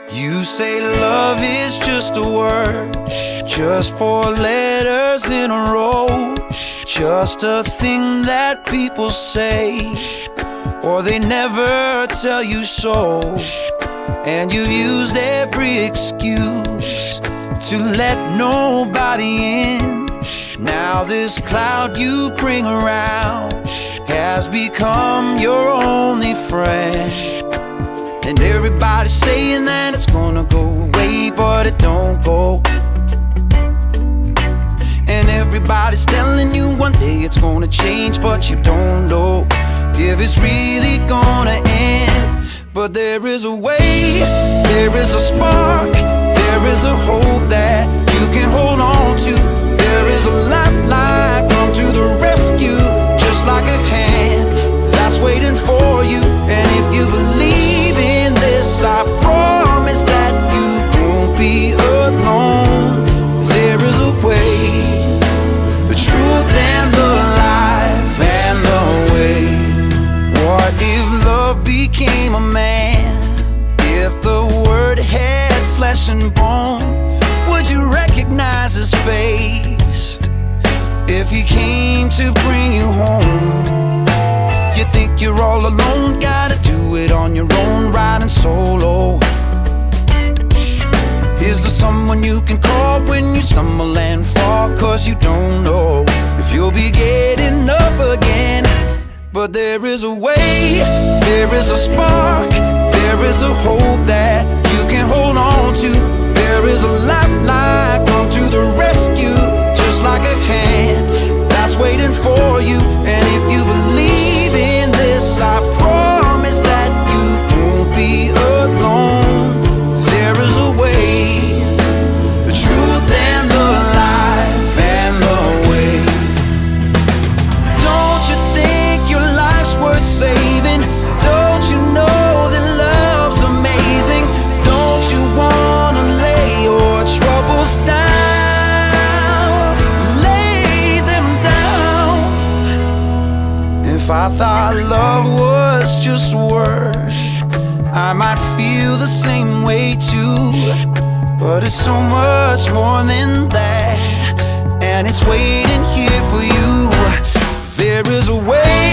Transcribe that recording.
You say love is just a word, just four letters in a row, just a thing that people say, or they never tell you so. And you used every excuse to let nobody in. Now this cloud you bring around has become your only friend. And everybody's saying that it's gonna go away, but it don't go. And everybody's telling you one day it's gonna change, but you don't know if it's really gonna end. But there is a way, there is a spark, there is a hope that you can hold on to. There is a lifeline, come to the rescue, just like a hand that's waiting for you. And if you believe in this, I promise that you won't be alone. There is a way, the truth and the life and the way. What if love became a man? If the word had flesh and bone, would you recognize his face? If he came to bring you home, you think you're all alone, gotta do it on your own, riding solo. Is there someone you can call when you stumble and fall? Cause you don't know if you'll be getting up again. But there is a way, there is a spark, there is a hope that you can hold on to. There is a lifeline, come to the rescue, just like a hand that's waiting for you. And if you believe in this, I promise that you won't be alone. There is a way, the truth and the life and the way. Don't you think your life's worth saving? Don't you know that love's amazing? Don't you wanna lay your troubles down? Lay them down. If I thought love was just a word, I might feel the same way too. But it's so much more than that, and it's waiting here for you. There is a way,